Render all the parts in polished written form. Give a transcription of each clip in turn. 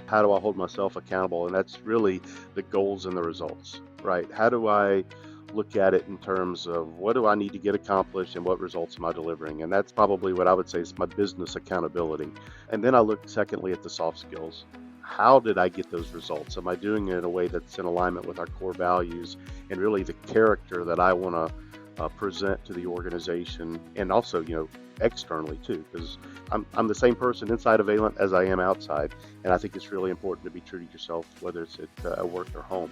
How do I hold myself accountable? And that's really the goals and the results, right? How do I look at it in terms of what do I need to get accomplished and what results am I delivering? And that's probably what I would say is my business accountability. And then I look secondly at the soft skills. How did I get those results? Am I doing it in a way that's in alignment with our core values and really the character that I want to present to the organization and also, externally too, because I'm the same person inside of Valent as I am outside. And I think it's really important to be true to yourself, whether it's at work or home.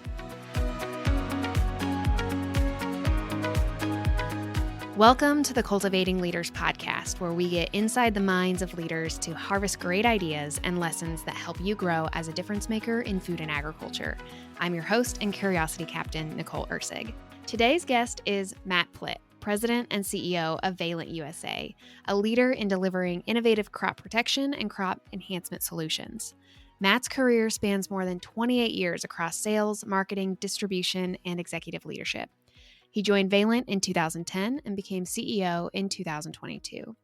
Welcome to the Cultivating Leaders podcast, where we get inside the minds of leaders to harvest great ideas and lessons that help you grow as a difference maker in food and agriculture. I'm your host and curiosity captain, Nicole Ursig. Today's guest is Matt Plitt, President and CEO of Valent USA, a leader in delivering innovative crop protection and crop enhancement solutions. Matt's career spans more than 28 years across sales, marketing, distribution, and executive leadership. He joined Valent in 2010 and became CEO in 2022.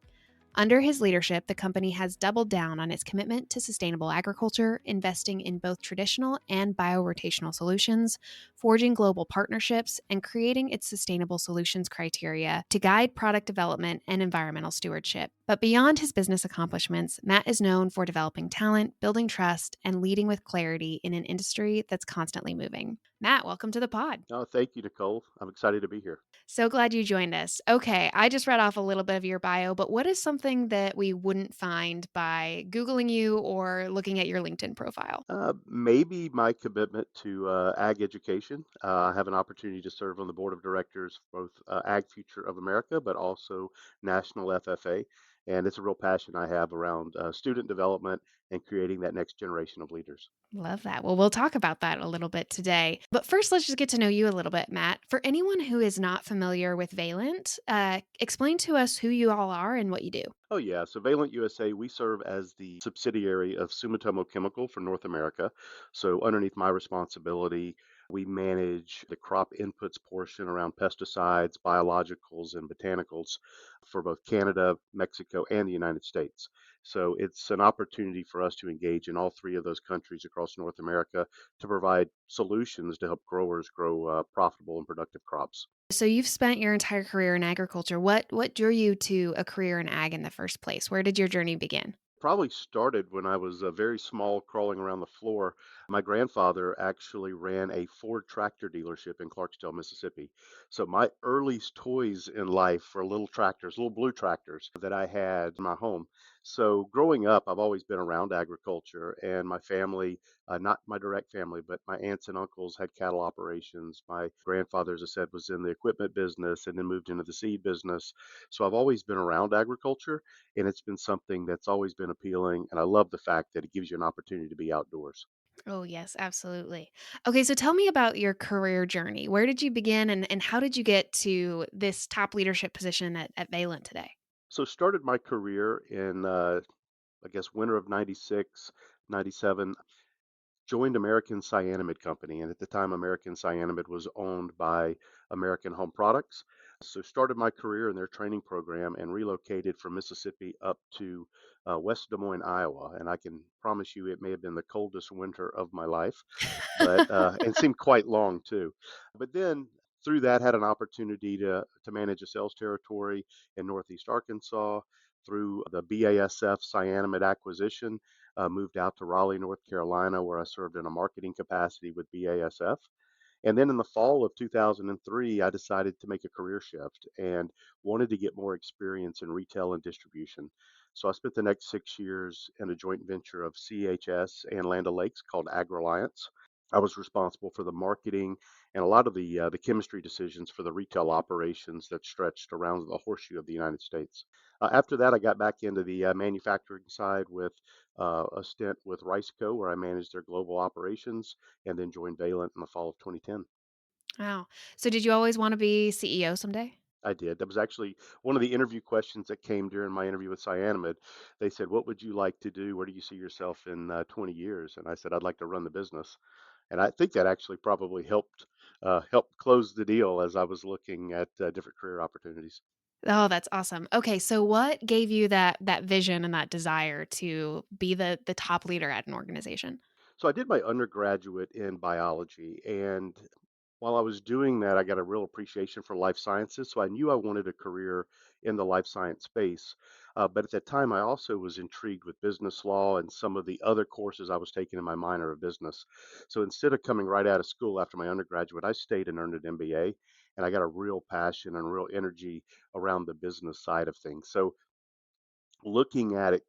Under his leadership, the company has doubled down on its commitment to sustainable agriculture, investing in both traditional and biorotational solutions, forging global partnerships, and creating its sustainable solutions criteria to guide product development and environmental stewardship. But beyond his business accomplishments, Matt is known for developing talent, building trust, and leading with clarity in an industry that's constantly moving. Matt, welcome to the pod. Oh, thank you, Nicole. I'm excited to be here. So glad you joined us. Okay, I just read off a little bit of your bio, but what is something that we wouldn't find by Googling you or looking at your LinkedIn profile? Maybe my commitment to ag education. I have an opportunity to serve on the board of directors for both Ag Future of America, but also National FFA. And it's a real passion I have around student development and creating that next generation of leaders. Love that. Well, we'll talk about that a little bit today. But first, let's just get to know you a little bit, Matt. For anyone who is not familiar with Valent, explain to us who you all are and what you do. Oh, yeah. So Valent USA, we serve as the subsidiary of Sumitomo Chemical for North America. So underneath my responsibility, we manage the crop inputs portion around pesticides, biologicals, and botanicals for both Canada, Mexico, and the United States. So it's an opportunity for us to engage in all three of those countries across North America to provide solutions to help growers grow profitable and productive crops. So you've spent your entire career in agriculture. What drew you to a career in ag in the first place? Where did your journey begin? Probably started when I was very small, crawling around the floor. My grandfather actually ran a Ford tractor dealership in Clarksdale, Mississippi. So my earliest toys in life were little tractors, little blue tractors that I had in my home. So growing up, I've always been around agriculture, and my family, not my direct family, but my aunts and uncles had cattle operations. My grandfather, as I said, was in the equipment business and then moved into the seed business. So I've always been around agriculture, and it's been something that's always been appealing. And I love the fact that it gives you an opportunity to be outdoors. Oh, yes, absolutely. Okay, so tell me about your career journey. Where did you begin and how did you get to this top leadership position at Valent today? So started my career in, I guess, winter of 96, 97. Joined American Cyanamid Company, and at the time, American Cyanamid was owned by American Home Products. So started my career in their training program and relocated from Mississippi up to West Des Moines, Iowa. And I can promise you, it may have been the coldest winter of my life, but and seemed quite long too. But then through that, had an opportunity to manage a sales territory in Northeast Arkansas through the BASF Cyanamid acquisition. Moved out to Raleigh, North Carolina, where I served in a marketing capacity with BASF. And then in the fall of 2003, I decided to make a career shift and wanted to get more experience in retail and distribution. So I spent the next 6 years in a joint venture of CHS and Land O'Lakes called AgReliance. I was responsible for the marketing and a lot of the chemistry decisions for the retail operations that stretched around the horseshoe of the United States. After that, I got back into the manufacturing side with a stint with Riceco, where I managed their global operations, and then joined Valent in the fall of 2010. Wow. So did you always want to be CEO someday? I did. That was actually one of the interview questions that came during my interview with Cyanamid. They said, "What would you like to do? Where do you see yourself in 20 years?" And I said, "I'd like to run the business." And I think that actually probably helped close the deal as I was looking at different career opportunities. Oh, that's awesome. Okay, so what gave you that vision and that desire to be the top leader at an organization? So I did my undergraduate in biology, and while I was doing that, I got a real appreciation for life sciences. So I knew I wanted a career in the life science space. But at that time, I also was intrigued with business law and some of the other courses I was taking in my minor of business. So instead of coming right out of school after my undergraduate, I stayed and earned an MBA, and I got a real passion and real energy around the business side of things. So looking at it,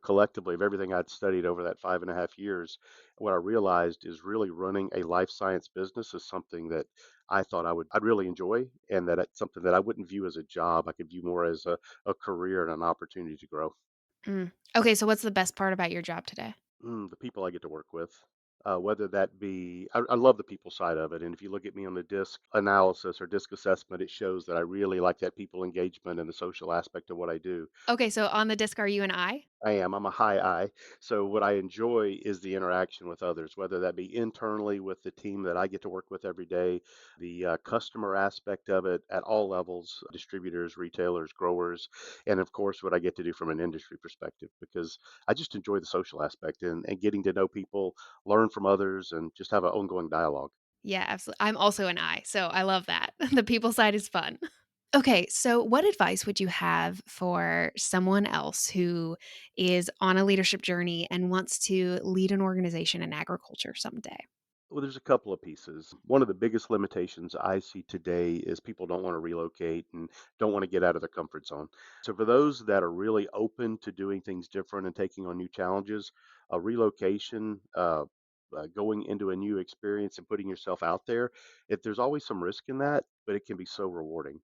collectively of everything I'd studied over that 5.5 years, what I realized is really running a life science business is something that I thought I'd really enjoy, and that it's something that I wouldn't view as a job. I could view more as a career and an opportunity to grow. Mm. Okay, so what's the best part about your job today? The people I get to work with, whether that be, I love the people side of it. And if you look at me on the disc analysis or disc assessment, it shows that I really like that people engagement and the social aspect of what I do. Okay, so on the disc, are you an I? I am. I'm a high I. So what I enjoy is the interaction with others, whether that be internally with the team that I get to work with every day, the customer aspect of it at all levels, distributors, retailers, growers, and of course what I get to do from an industry perspective, because I just enjoy the social aspect and getting to know people, learn from others, and just have an ongoing dialogue. Yeah, absolutely. I'm also an I, so I love that. The people side is fun. Okay, so what advice would you have for someone else who is on a leadership journey and wants to lead an organization in agriculture someday? Well, there's a couple of pieces. One of the biggest limitations I see today is people don't want to relocate and don't want to get out of their comfort zone. So, for those that are really open to doing things different and taking on new challenges, a relocation, going into a new experience and putting yourself out there, there's always some risk in that, but it can be so rewarding.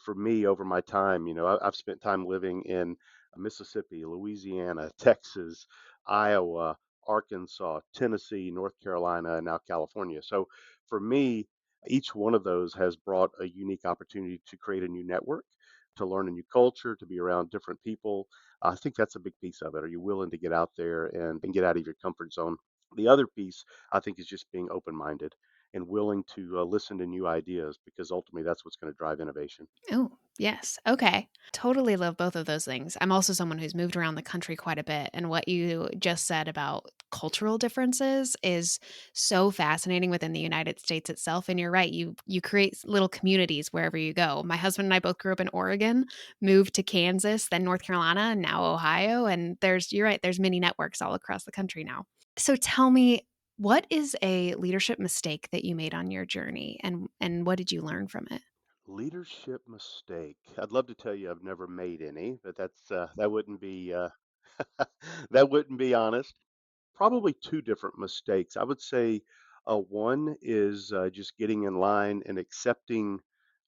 For me, over my time, I've spent time living in Mississippi, Louisiana, Texas, Iowa, Arkansas, Tennessee, North Carolina, and now California. So for me, each one of those has brought a unique opportunity to create a new network, to learn a new culture, to be around different people. I think that's a big piece of it. Are you willing to get out there and get out of your comfort zone? The other piece, I think, is just being open minded and willing to listen to new ideas, because ultimately that's what's going to drive innovation. Oh, yes. Okay. Totally love both of those things. I'm also someone who's moved around the country quite a bit. And what you just said about cultural differences is so fascinating within the United States itself. And you're right, you create little communities wherever you go. My husband and I both grew up in Oregon, moved to Kansas, then North Carolina, and now Ohio. And you're right, there's many networks all across the country now. So tell me, what is a leadership mistake that you made on your journey and what did you learn from it? Leadership mistake. I'd love to tell you I've never made any, but that wouldn't be that wouldn't be honest. Probably two different mistakes. I would say one is just getting in line and accepting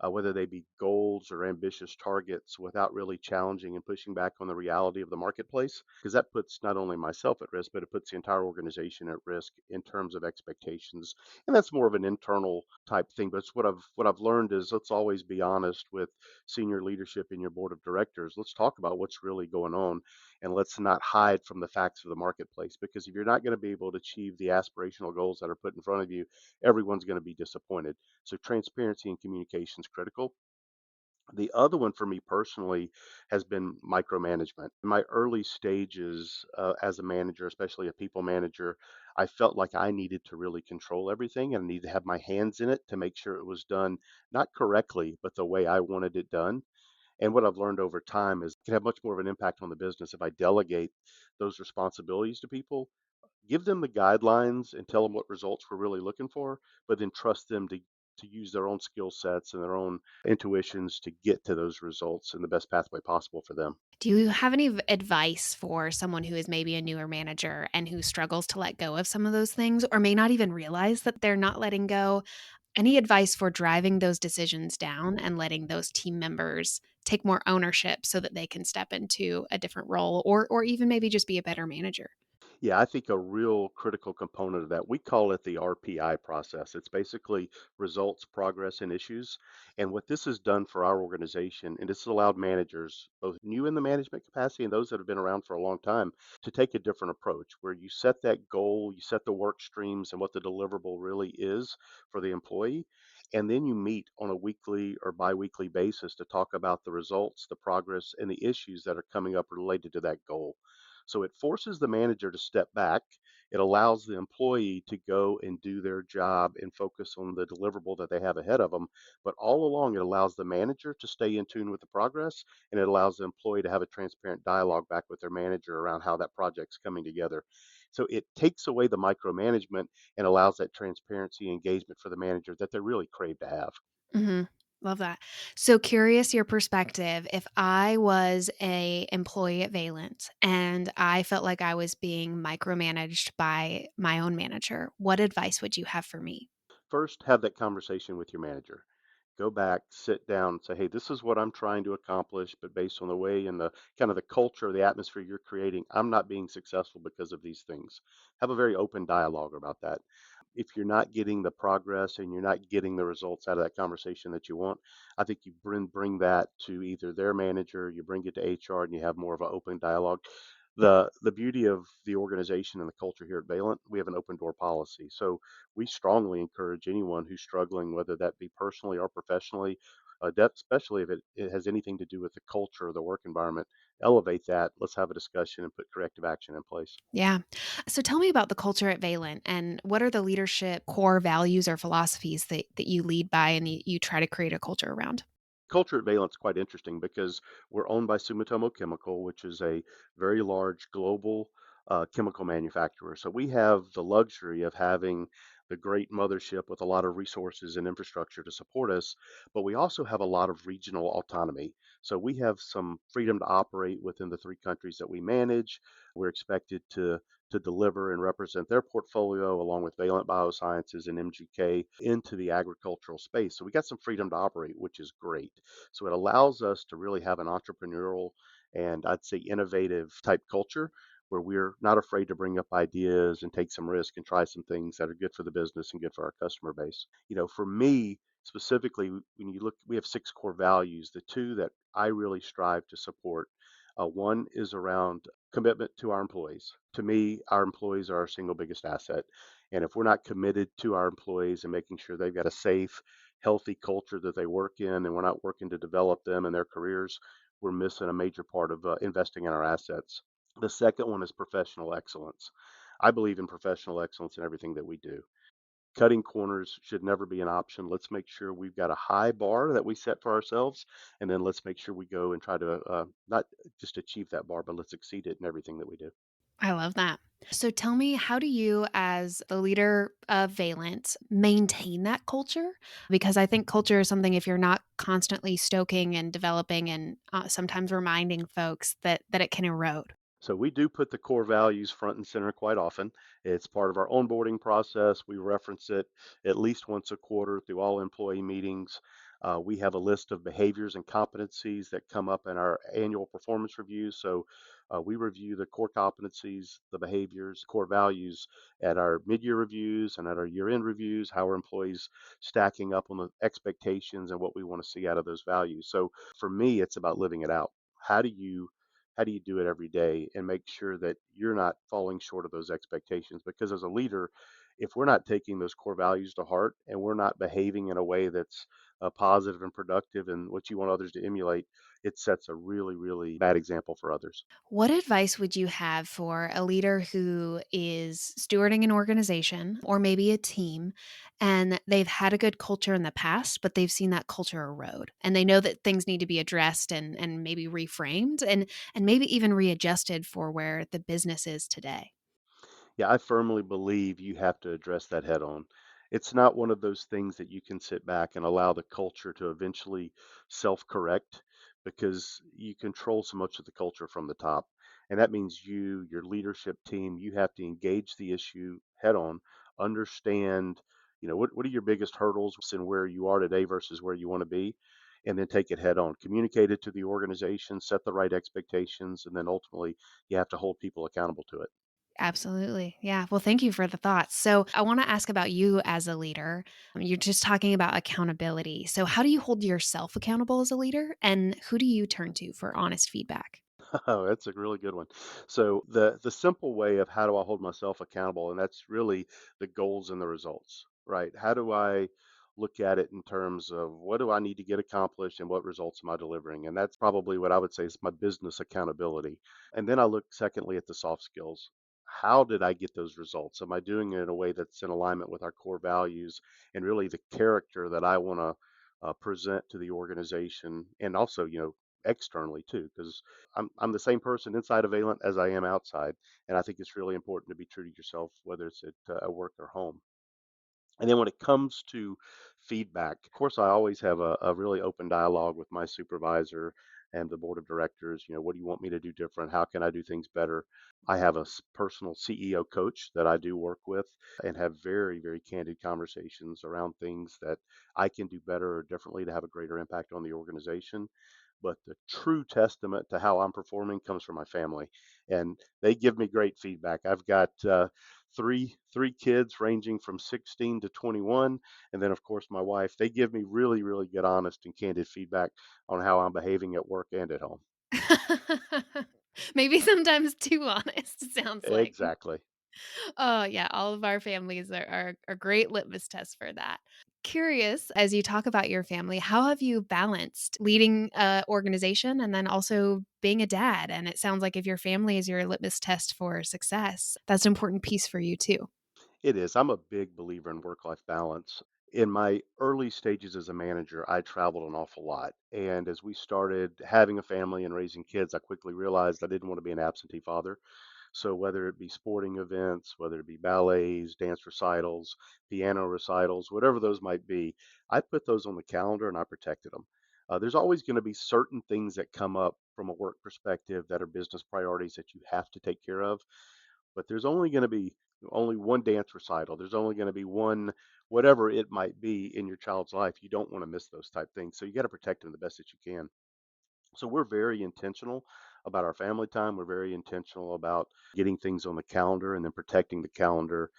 whether they be goals or ambitious targets without really challenging and pushing back on the reality of the marketplace, because that puts not only myself at risk, but it puts the entire organization at risk in terms of expectations. And that's more of an internal type thing. But it's what I've learned is, let's always be honest with senior leadership in your board of directors. Let's talk about what's really going on, and let's not hide from the facts of the marketplace, because if you're not going to be able to achieve the aspirational goals that are put in front of you, everyone's going to be disappointed. So transparency and communication is critical. The other one for me personally has been micromanagement. In my early stages as a manager, especially a people manager, I felt like I needed to really control everything and I needed to have my hands in it to make sure it was done not correctly, but the way I wanted it done. And what I've learned over time is it can have much more of an impact on the business if I delegate those responsibilities to people, give them the guidelines and tell them what results we're really looking for, but then trust them to use their own skill sets and their own intuitions to get to those results in the best pathway possible for them. Do you have any advice for someone who is maybe a newer manager and who struggles to let go of some of those things or may not even realize that they're not letting go? Any advice for driving those decisions down and letting those team members take more ownership so that they can step into a different role or even maybe just be a better manager? Yeah, I think a real critical component of that, we call it the RPI process. It's basically results, progress, and issues. And what this has done for our organization, and this has allowed managers, both new in the management capacity and those that have been around for a long time, to take a different approach where you set that goal, you set the work streams and what the deliverable really is for the employee. And then you meet on a weekly or biweekly basis to talk about the results, the progress, and the issues that are coming up related to that goal. So it forces the manager to step back It allows the employee to go and do their job and focus on the deliverable that they have ahead of them. But all along, it allows the manager to stay in tune with the progress, and it allows the employee to have a transparent dialogue back with their manager around how that project's coming together. So it takes away the micromanagement and allows that transparency and engagement for the manager that they really crave to have. Mhm. Love that. So curious your perspective. If I was a employee at Valent and I felt like I was being micromanaged by my own manager, what advice would you have for me? First, have that conversation with your manager. Go back, sit down, and say, hey, this is what I'm trying to accomplish, but based on the way and the kind of the culture, the atmosphere you're creating, I'm not being successful because of these things. Have a very open dialogue about that. If you're not getting the progress and you're not getting the results out of that conversation that you want, I think you bring that to either their manager, you bring it to HR, and you have more of an open dialogue. The beauty of the organization and the culture here at Valent, we have an open door policy. So we strongly encourage anyone who's struggling, whether that be personally or professionally, especially if it has anything to do with the culture or the work environment, elevate that. Let's have a discussion and put corrective action in place. Yeah. So tell me about the culture at Valent and what are the leadership core values or philosophies that you lead by and you try to create a culture around? Culture at Valence quite interesting because we're owned by Sumitomo Chemical, which is a very large global chemical manufacturer. So we have the luxury of having the great mothership with a lot of resources and infrastructure to support us, but we also have a lot of regional autonomy. So we have some freedom to operate within the three countries that we manage. We're expected to deliver and represent their portfolio along with Valent Biosciences and MGK into the agricultural space. So we got some freedom to operate, which is great. So it allows us to really have an entrepreneurial and I'd say innovative type culture where we're not afraid to bring up ideas and take some risk and try some things that are good for the business and good for our customer base. For me, specifically, when you look, we have six core values. The two that I really strive to support, one is around commitment to our employees. To me, our employees are our single biggest asset. And if we're not committed to our employees and making sure they've got a safe, healthy culture that they work in, and we're not working to develop them and their careers, we're missing a major part of investing in our assets. The second one is professional excellence. I believe in professional excellence in everything that we do. Cutting corners should never be an option. Let's make sure we've got a high bar that we set for ourselves, and then let's make sure we go and try to not just achieve that bar, but let's exceed it in everything that we do. I love that. So tell me, how do you, as the leader of Valent, maintain that culture? Because I think culture is something if you're not constantly stoking and developing and sometimes reminding folks that it can erode. So we do put the core values front and center quite often. It's part of our onboarding process. We reference it at least once a quarter through all employee meetings. We have a list of behaviors and competencies that come up in our annual performance reviews. So we review the core competencies, the behaviors, core values at our mid-year reviews and at our year-end reviews, how our employees stacking up on the expectations and what we want to see out of those values. So for me, it's about living it out. How do you how do you do it every day and make sure that you're not falling short of those expectations? Because as a leader, if we're not taking those core values to heart and we're not behaving in a way that's positive and productive and what you want others to emulate, it sets a really, really bad example for others. What advice would you have for a leader who is stewarding an organization or maybe a team and they've had a good culture in the past, but they've seen that culture erode and they know that things need to be addressed and maybe reframed and maybe even readjusted for where the business is today? Yeah, I firmly believe you have to address that head on. It's not one of those things that you can sit back and allow the culture to eventually self correct because you control so much of the culture from the top. And that means you, your leadership team, you have to engage the issue head on, understand, what are your biggest hurdles and where you are today versus where you want to be, and then take it head on. Communicate it to the organization, set the right expectations, and then ultimately you have to hold people accountable to it. Absolutely. Yeah. Well, thank you for the thoughts. So, I want to ask about you as a leader. You're just talking about accountability. So, how do you hold yourself accountable as a leader? And who do you turn to for honest feedback? Oh, that's a really good one. So the simple way of how do I hold myself accountable, and that's really the goals and the results, right? How do I look at it in terms of what do I need to get accomplished and what results am I delivering? And that's probably what I would say is my business accountability. And then I look secondly at the soft skills. how did I get those results? Am I doing it in a way that's in alignment with our core values and really the character that I want to present to the organization and also, externally too, because I'm the same person inside of Valent as I am outside, and I think it's really important to be true to yourself, whether it's at work or home. And then when it comes to feedback, of course, I always have a really open dialogue with my supervisor and the board of directors. What do you want me to do different? How can I do things better? I have a personal CEO coach that I do work with and have very, very candid conversations around things that I can do better or differently to have a greater impact on the organization. But the true testament to how I'm performing comes from my family, and they give me great feedback. I've got three kids ranging from 16 to 21, and then of course my wife. They give me really, really good, honest, and candid feedback on how I'm behaving at work and at home. Maybe sometimes too honest, it sounds like. Exactly. Oh, yeah, all of our families are great litmus tests for that. Curious, as you talk about your family, how have you balanced leading a organization and then also being a dad? And it sounds like if your family is your litmus test for success, that's an important piece for you too. It is. I'm a big believer in work-life balance. In my early stages as a manager, I traveled an awful lot. And as we started having a family and raising kids, I quickly realized I didn't want to be an absentee father. So whether it be sporting events, whether it be ballets, dance recitals, piano recitals, whatever those might be, I put those on the calendar and I protected them. There's always going to be certain things that come up from a work perspective that are business priorities that you have to take care of, but there's only going to be only one dance recital. There's only going to be one, whatever it might be in your child's life. You don't want to miss those type things. So you got to protect them the best that you can. So we're very intentional about our family time. We're very intentional about getting things on the calendar and then protecting the calendar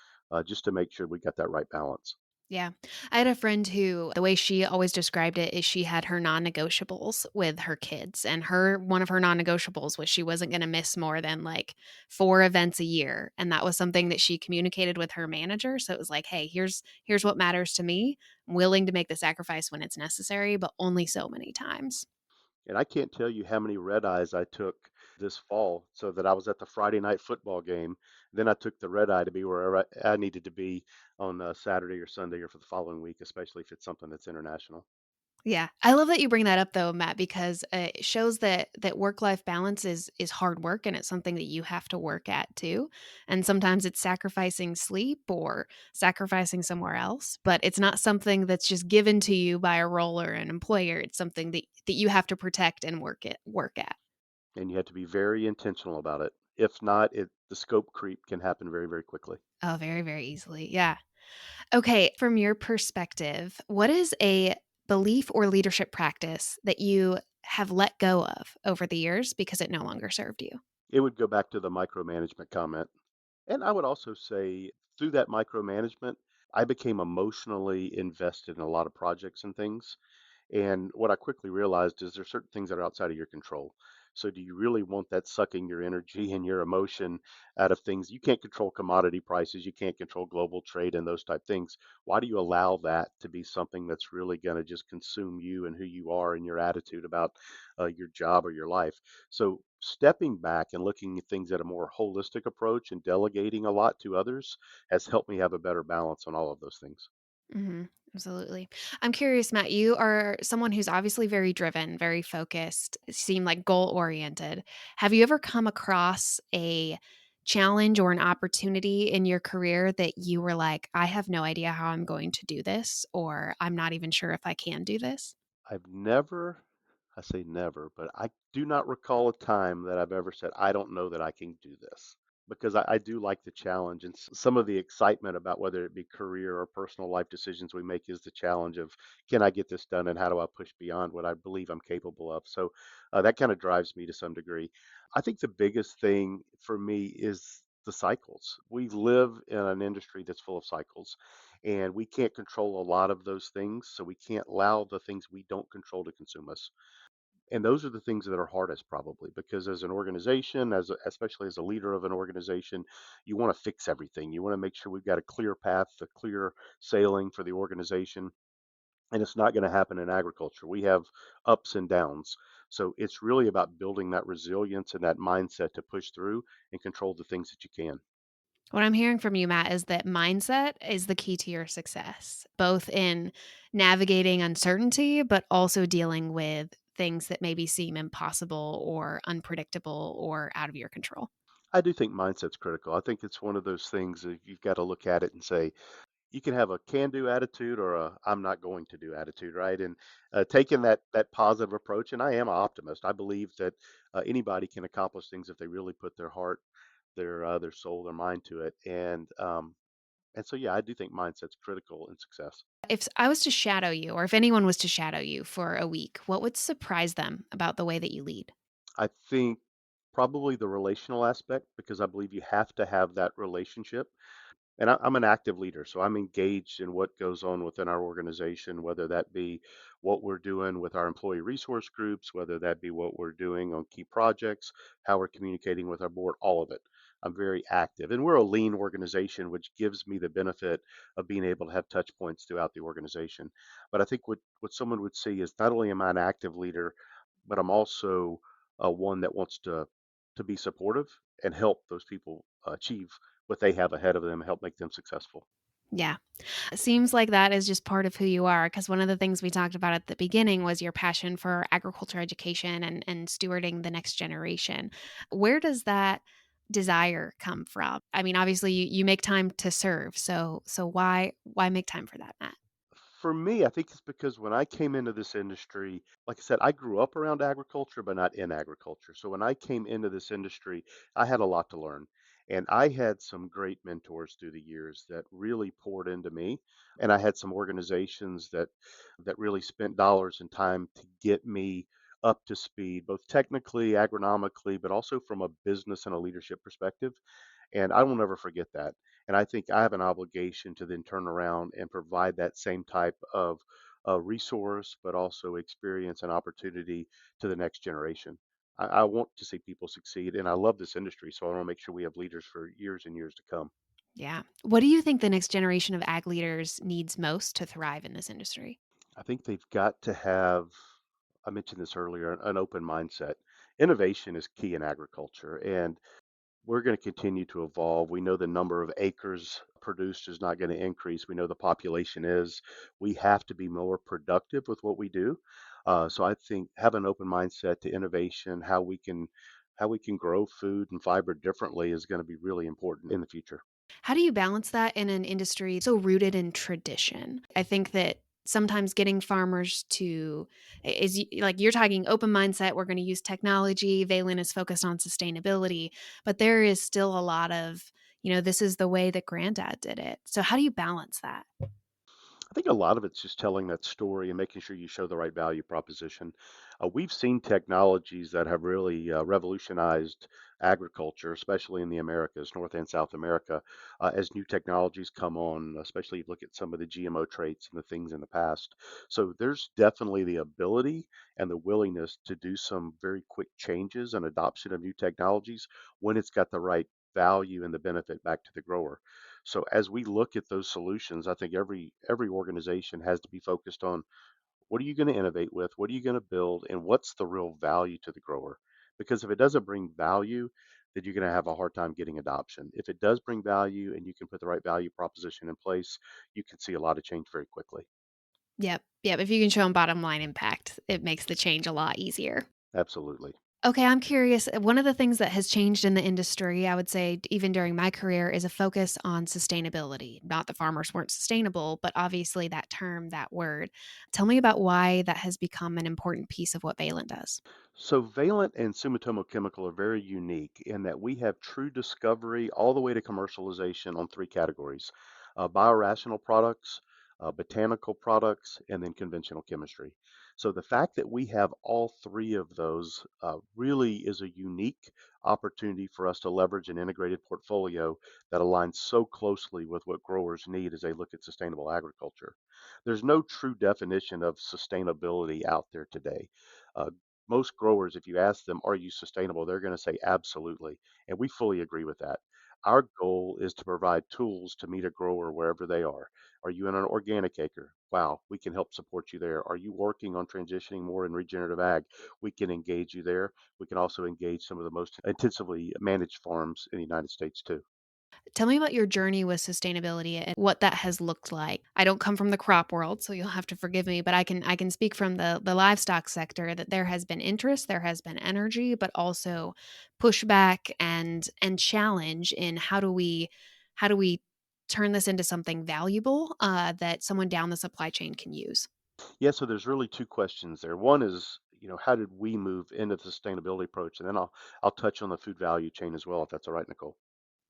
just to make sure we got that right balance. Yeah. I had a friend who the way she always described it is she had her non-negotiables with her kids, and her one of her non-negotiables was she wasn't gonna miss more than, like, 4 events a year, and that was something that she communicated with her manager, so it was like, "Hey, here's what matters to me. I'm willing to make the sacrifice when it's necessary, but only so many times." And I can't tell you how many red eyes I took this fall so that I was at the Friday night football game. Then I took the red eye to be where I needed to be on Saturday or Sunday or for the following week, especially if it's something that's international. Yeah. I love that you bring that up though, Matt, because it shows that work-life balance is hard work and it's something that you have to work at too. And sometimes it's sacrificing sleep or sacrificing somewhere else, but it's not something that's just given to you by a role or an employer. It's something that you have to protect and work at. And you have to be very intentional about it. If not, the scope creep can happen very, very quickly. Oh, very, very easily. Yeah. Okay, from your perspective, what is a belief or leadership practice that you have let go of over the years because it no longer served you? It would go back to the micromanagement comment. And I would also say through that micromanagement, I became emotionally invested in a lot of projects and things. And what I quickly realized is there's certain things that are outside of your control. So do you really want that sucking your energy and your emotion out of things? You can't control commodity prices, you can't control global trade and those type things. Why do you allow that to be something that's really going to just consume you and who you are and your attitude about your job or your life? So stepping back and looking at things at a more holistic approach and delegating a lot to others has helped me have a better balance on all of those things. Mhm. Absolutely. I'm curious, Matt, you are someone who's obviously very driven, very focused, seem like goal oriented. Have you ever come across a challenge or an opportunity in your career that you were like, I have no idea how I'm going to do this, or I'm not even sure if I can do this? I've never, I say never, but I do not recall a time that I've ever said, I don't know that I can do this. Because I do like the challenge and some of the excitement about whether it be career or personal life decisions we make is the challenge of can I get this done and how do I push beyond what I believe I'm capable of. So that kind of drives me to some degree. I think the biggest thing for me is the cycles. We live in an industry that's full of cycles and we can't control a lot of those things. So we can't allow the things we don't control to consume us. And those are the things that are hardest probably because as an organization, especially as a leader of an organization, you want to fix everything. You want to make sure we've got a clear path, a clear sailing for the organization. And it's not going to happen in agriculture. We have ups and downs. So it's really about building that resilience and that mindset to push through and control the things that you can. What I'm hearing from you, Matt, is that mindset is the key to your success, both in navigating uncertainty, but also dealing with things that maybe seem impossible or unpredictable or out of your control. I do think mindset's critical. I think it's one of those things that you've got to look at it and say, you can have a can-do attitude or a I'm not going to do attitude, right? And taking that positive approach, and I am an optimist. I believe that anybody can accomplish things if they really put their heart, their soul, their mind to it. And so yeah, I do think mindset's critical in success. If I was to shadow you, or if anyone was to shadow you for a week, what would surprise them about the way that you lead? I think probably the relational aspect because I believe you have to have that relationship. And I'm an active leader, so I'm engaged in what goes on within our organization, whether that be what we're doing with our employee resource groups, whether that be what we're doing on key projects, how we're communicating with our board, all of it. I'm very active. And we're a lean organization, which gives me the benefit of being able to have touch points throughout the organization. But I think what someone would see is not only am I an active leader, but I'm also one that wants to be supportive and help those people achieve what they have ahead of them, help make them successful. Yeah. It seems like that is just part of who you are because one of the things we talked about at the beginning was your passion for agriculture education and stewarding the next generation. Where does that desire come from? I mean, obviously you make time to serve. So why make time for that, Matt? For me, I think it's because when I came into this industry, like I said, I grew up around agriculture, but not in agriculture. So when I came into this industry, I had a lot to learn. And I had some great mentors through the years that really poured into me. And I had some organizations that really spent dollars and time to get me up to speed, both technically, agronomically, but also from a business and a leadership perspective. And I will never forget that. And I think I have an obligation to then turn around and provide that same type of resource, but also experience and opportunity to the next generation. I want to see people succeed, and I love this industry, so I want to make sure we have leaders for years and years to come. Yeah. What do you think the next generation of ag leaders needs most to thrive in this industry? I think they've got to have, I mentioned this earlier, an open mindset. Innovation is key in agriculture, and we're going to continue to evolve. We know the number of acres produced is not going to increase. We know the population is. We have to be more productive with what we do. So I think have an open mindset to innovation, how we can grow food and fiber differently is going to be really important in the future. How do you balance that in an industry so rooted in tradition? I think that sometimes getting farmers to like you're talking open mindset, we're going to use technology, Valen is focused on sustainability, but there is still a lot of, this is the way that granddad did it. So how do you balance that? I think a lot of it's just telling that story and making sure you show the right value proposition. We've seen technologies that have really revolutionized agriculture, especially in the Americas, North and South America, as new technologies come on, especially if you look at some of the GMO traits and the things in the past. So there's definitely the ability and the willingness to do some very quick changes and adoption of new technologies when it's got the right value and the benefit back to the grower. So as we look at those solutions, I think every organization has to be focused on what are you going to innovate with, what are you going to build, and what's the real value to the grower? Because if it doesn't bring value, then you're going to have a hard time getting adoption. If it does bring value and you can put the right value proposition in place, you can see a lot of change very quickly. Yep. Yep. If you can show them bottom line impact, it makes the change a lot easier. Absolutely. Okay, I'm curious. One of the things that has changed in the industry, I would say, even during my career, is a focus on sustainability. Not that farmers weren't sustainable, but obviously that term, that word. Tell me about why that has become an important piece of what Valent does. So Valent and Sumitomo Chemical are very unique in that we have true discovery all the way to commercialization on three categories: biorational products, botanical products, and then conventional chemistry. So the fact that we have all three of those really is a unique opportunity for us to leverage an integrated portfolio that aligns so closely with what growers need as they look at sustainable agriculture. There's no true definition of sustainability out there today. Uh, Most growers, if you ask them, are you sustainable? They're going to say absolutely. And we fully agree with that. Our goal is to provide tools to meet a grower wherever they are. Are you in an organic acre? Wow, we can help support you there. Are you working on transitioning more in regenerative ag? We can engage you there. We can also engage some of the most intensively managed farms in the United States too. Tell me about your journey with sustainability and what that has looked like. I don't come from the crop world, so you'll have to forgive me, but I can speak from the livestock sector that there has been interest, there has been energy, but also pushback and challenge in how do we turn this into something valuable that someone down the supply chain can use. Yeah, so there's really two questions there. One is, how did we move into the sustainability approach? And then I'll touch on the food value chain as well, if that's all right, Nicole.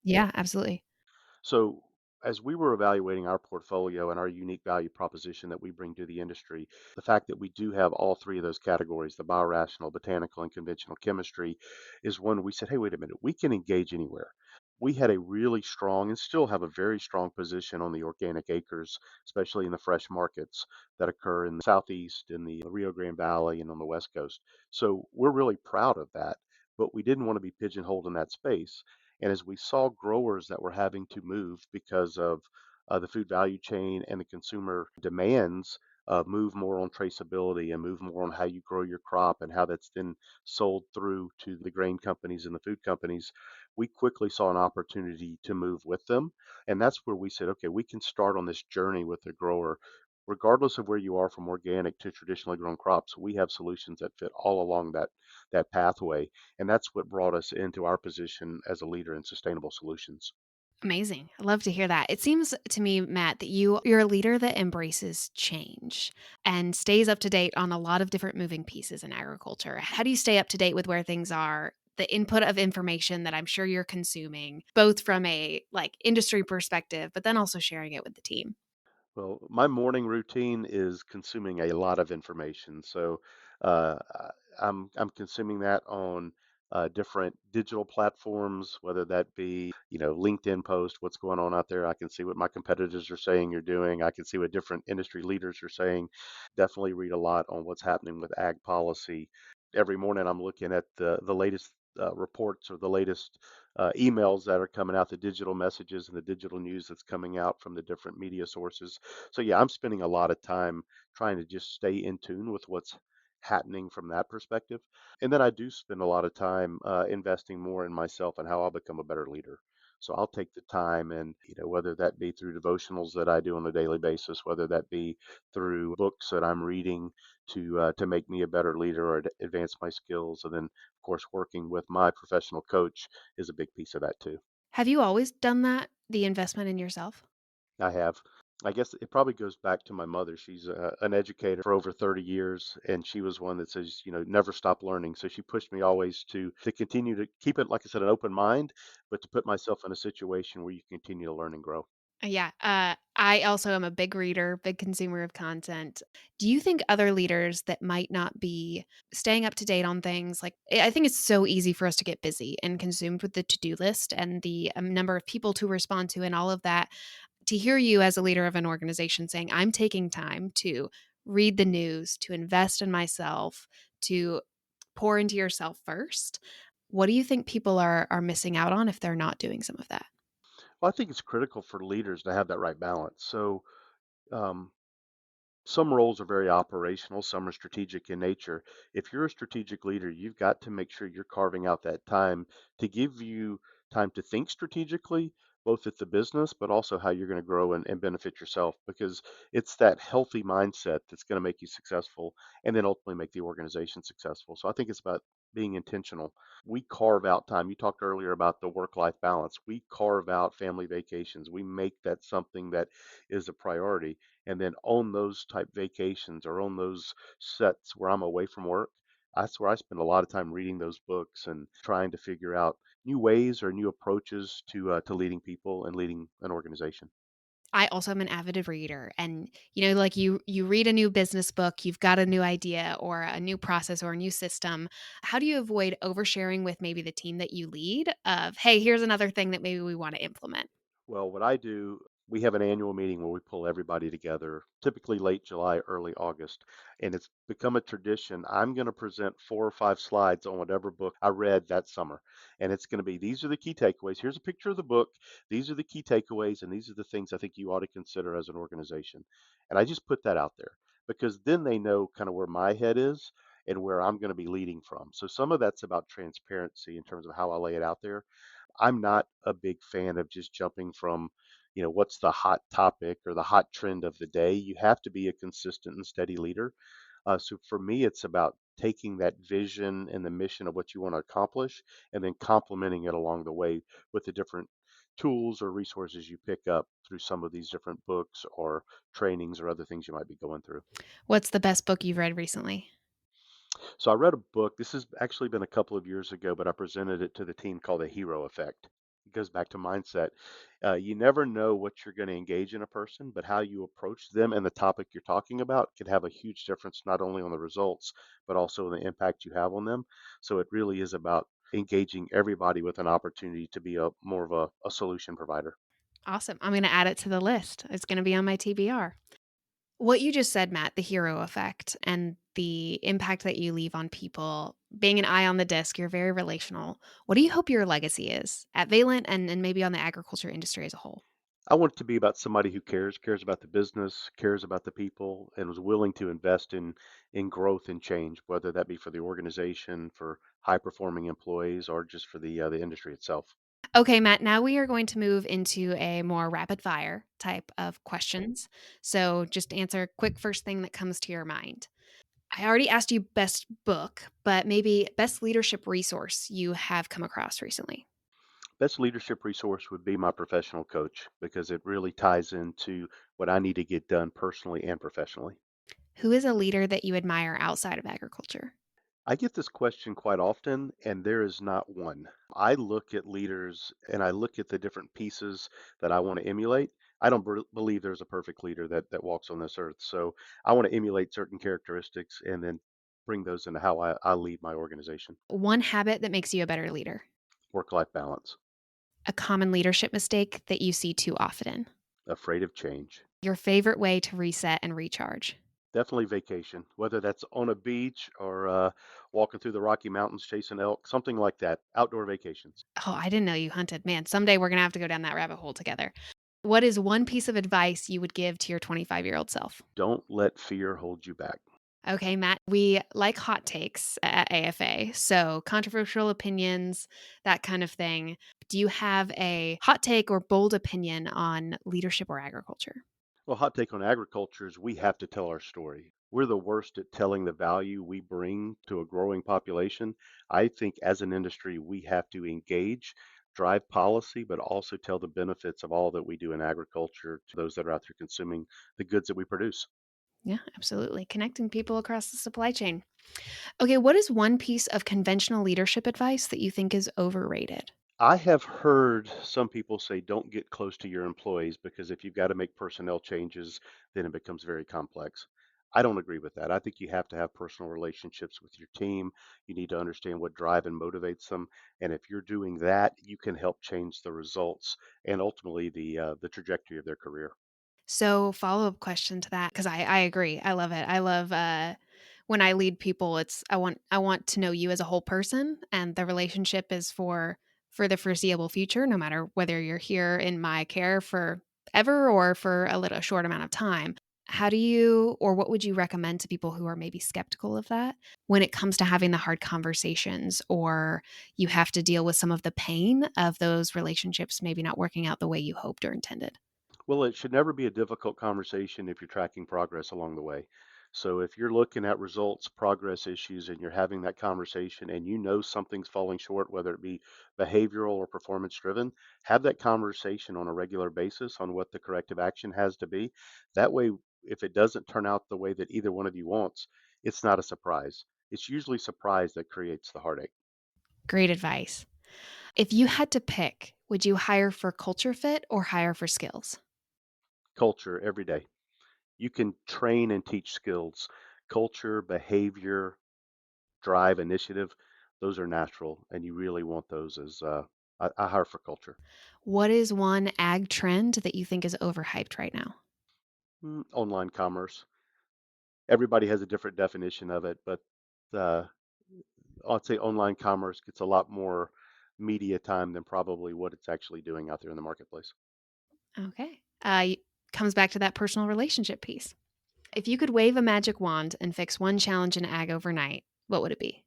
Yeah, absolutely. So, as we were evaluating our portfolio and our unique value proposition that we bring to the industry, the fact that we do have all three of those categories, the biorational, botanical, and conventional chemistry, is one we said, hey, wait a minute, we can engage anywhere. We had a really strong and still have a very strong position on the organic acres, especially in the fresh markets that occur in the Southeast, in the Rio Grande Valley, and on the West Coast. So we're really proud of that, but we didn't want to be pigeonholed in that space. And as we saw growers that were having to move because of the food value chain and the consumer demands, move more on traceability and move more on how you grow your crop and how that's then sold through to the grain companies and the food companies, we quickly saw an opportunity to move with them. And that's where we said, okay, we can start on this journey with the grower. Regardless of where you are from organic to traditionally grown crops, we have solutions that fit all along that pathway. And that's what brought us into our position as a leader in sustainable solutions. Amazing. I love to hear that. It seems to me, Matt, that you're a leader that embraces change and stays up to date on a lot of different moving pieces in agriculture. How do you stay up to date with where things are? The input of information that I'm sure you're consuming, both from a like industry perspective, but then also sharing it with the team. Well, my morning routine is consuming a lot of information. So I'm consuming that on different digital platforms, whether that be LinkedIn post, what's going on out there. I can see what my competitors are saying or doing. I can see what different industry leaders are saying. Definitely read a lot on what's happening with ag policy. Every morning I'm looking at the latest reports or the latest emails that are coming out, the digital messages and the digital news that's coming out from the different media sources. So yeah, I'm spending a lot of time trying to just stay in tune with what's happening from that perspective. And then I do spend a lot of time investing more in myself and how I'll become a better leader. So I'll take the time and, whether that be through devotionals that I do on a daily basis, whether that be through books that I'm reading to make me a better leader or to advance my skills. And then, of course, working with my professional coach is a big piece of that too. Have you always done that, the investment in yourself? I have. I guess it probably goes back to my mother. She's an educator for over 30 years, and she was one that says, never stop learning. So she pushed me always to continue to keep it, like I said, an open mind, but to put myself in a situation where you continue to learn and grow. Yeah. I also am a big reader, big consumer of content. Do you think other leaders that might not be staying up to date on things like I think it's so easy for us to get busy and consumed with the to do list and the number of people to respond to and all of that. To hear you as a leader of an organization saying, I'm taking time to read the news, to invest in myself, to pour into yourself first. What do you think people are missing out on if they're not doing some of that? Well, I think it's critical for leaders to have that right balance. So, um, some roles are very operational, some are strategic in nature. If you're a strategic leader, you've got to make sure you're carving out that time to give you time to think strategically, both at the business, but also how you're going to grow and benefit yourself, because it's that healthy mindset that's going to make you successful and then ultimately make the organization successful. So I think it's about being intentional. We carve out time. You talked earlier about the work life balance. We carve out family vacations. We make that something that is a priority, and then on those type vacations or on those sets where I'm away from work, that's where I spend a lot of time reading those books and trying to figure out new ways or new approaches to leading people and leading an organization. I also am an avid reader and like you read a new business book, you've got a new idea or a new process or a new system. How do you avoid oversharing with maybe the team that you lead of, hey, here's another thing that maybe we want to implement? Well, what I do, we have an annual meeting where we pull everybody together, typically late July, early August, and it's become a tradition. I'm going to present 4 or 5 slides on whatever book I read that summer. And it's going to be these are the key takeaways. Here's a picture of the book. These are the key takeaways, and these are the things I think you ought to consider as an organization. And I just put that out there because then they know kind of where my head is and where I'm going to be leading from. So some of that's about transparency in terms of how I lay it out there. I'm not a big fan of just jumping from, what's the hot topic or the hot trend of the day. You have to be a consistent and steady leader. So for me, it's about taking that vision and the mission of what you want to accomplish and then complementing it along the way with the different tools or resources you pick up through some of these different books or trainings or other things you might be going through. What's the best book you've read recently? So I read a book. This has actually been a couple of years ago, but I presented it to the team called The Hero Effect. It goes back to mindset. You never know what you're going to engage in a person, but how you approach them and the topic you're talking about could have a huge difference, not only on the results, but also the impact you have on them. So it really is about engaging everybody with an opportunity to be a more of a solution provider. Awesome. I'm going to add it to the list. It's going to be on my TBR. What you just said, Matt, the hero effect and the impact that you leave on people, being an eye on the disc, you're very relational. What do you hope your legacy is at Valent and maybe on the agriculture industry as a whole? I want it to be about somebody who cares about the business, cares about the people, and was willing to invest in growth and change, whether that be for the organization, for high performing employees, or just for the industry itself. Okay, Matt, now we are going to move into a more rapid fire type of questions. So just answer quick first thing that comes to your mind. I already asked you best book, but maybe best leadership resource you have come across recently. Best leadership resource would be my professional coach because it really ties into what I need to get done personally and professionally. Who is a leader that you admire outside of agriculture? I get this question quite often, and there is not one. I look at leaders and I look at the different pieces that I want to emulate. I don't believe there's a perfect leader that walks on this earth. So I want to emulate certain characteristics and then bring those into how I lead my organization. One habit that makes you a better leader. Work life balance, A common leadership mistake that you see too often. afraid of change. Your favorite way to reset and recharge. Definitely vacation, whether that's on a beach or walking through the Rocky Mountains chasing elk, something like that. Outdoor vacations. Oh, I didn't know you hunted. Man, someday we're going to have to go down that rabbit hole together. What is one piece of advice you would give to your 25-year-old self? Don't let fear hold you back. Okay, Matt, we like hot takes at AFA. So, controversial opinions, that kind of thing. Do you have a hot take or bold opinion on leadership or agriculture? Well, hot take on agriculture is we have to tell our story. We're the worst at telling the value we bring to a growing population. I think as an industry, we have to engage, drive policy, but also tell the benefits of all that we do in agriculture to those that are out there consuming the goods that we produce. Yeah, absolutely. Connecting people across the supply chain. Okay, what is one piece of conventional leadership advice that you think is overrated? I have heard some people say don't get close to your employees because if you've got to make personnel changes, then it becomes very complex. I don't agree with that. I think you have to have personal relationships with your team. You need to understand what drive and motivates them, and if you're doing that, you can help change the results and ultimately the trajectory of their career. So, follow-up question to that because I agree. I love it. I love when I lead people, it's I want to know you as a whole person, and the relationship is for the foreseeable future, no matter whether you're here in my care for ever or for a short amount of time. How do you or what would you recommend to people who are maybe skeptical of that when it comes to having the hard conversations or you have to deal with some of the pain of those relationships maybe not working out the way you hoped or intended? Well, it should never be a difficult conversation if you're tracking progress along the way. So if you're looking at results, progress issues, and you're having that conversation and you know something's falling short, whether it be behavioral or performance driven, have that conversation on a regular basis on what the corrective action has to be. That way, if it doesn't turn out the way that either one of you wants, it's not a surprise. It's usually surprise that creates the heartache. Great advice. If you had to pick, would you hire for culture fit or hire for skills? Culture every day. You can train and teach skills, culture, behavior, drive, initiative, those are natural, and you really want those as I hire for culture. What is one ag trend that you think is overhyped right now? Online commerce. Everybody has a different definition of it, but uh, I'd say online commerce gets a lot more media time than probably what it's actually doing out there in the marketplace. Okay. Comes back to that personal relationship piece. If you could wave a magic wand and fix one challenge in ag overnight, what would it be?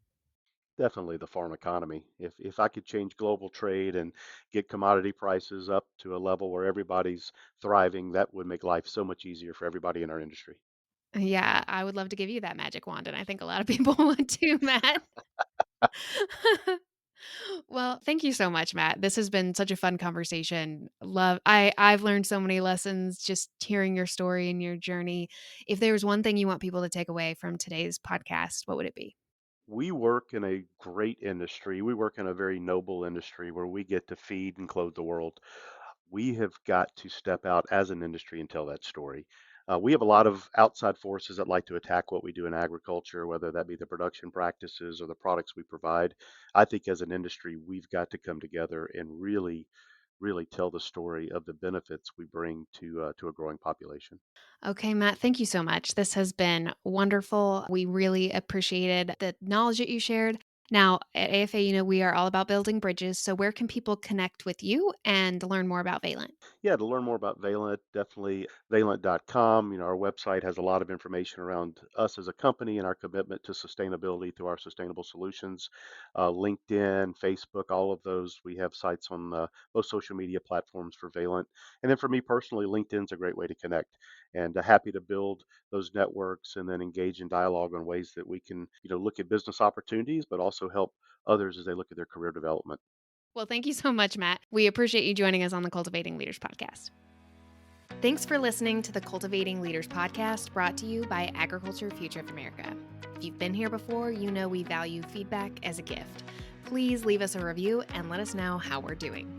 Definitely the farm economy. If I could change global trade and get commodity prices up to a level where everybody's thriving, that would make life so much easier for everybody in our industry. Yeah, I would love to give you that magic wand, and I think a lot of people want to, Matt. Well, thank you so much, Matt. This has been such a fun conversation. I've learned so many lessons just hearing your story and your journey. If there was one thing you want people to take away from today's podcast, what would it be? We work in a great industry. We work in a very noble industry where we get to feed and clothe the world. We have got to step out as an industry and tell that story. We have a lot of outside forces that like to attack what we do in agriculture, whether that be the production practices or the products we provide. I think as an industry, we've got to come together and really tell the story of the benefits we bring to a growing population. Okay, Matt, thank you so much. This has been wonderful. We really appreciated the knowledge that you shared. Now, at AFA, we are all about building bridges. So, where can people connect with you and learn more about Valent? Yeah, to learn more about Valent, definitely valent.com. Our website has a lot of information around us as a company and our commitment to sustainability through our sustainable solutions. LinkedIn, Facebook, all of those. We have sites on most social media platforms for Valent. And then for me personally, LinkedIn's a great way to connect and happy to build those networks and then engage in dialogue on ways that we can, look at business opportunities, but also help others as they look at their career development. Well, thank you so much, Matt. We appreciate you joining us on the Cultivating Leaders podcast. Thanks for listening to the Cultivating Leaders podcast brought to you by Agriculture Future of America. If you've been here before, you know we value feedback as a gift. Please leave us a review and let us know how we're doing.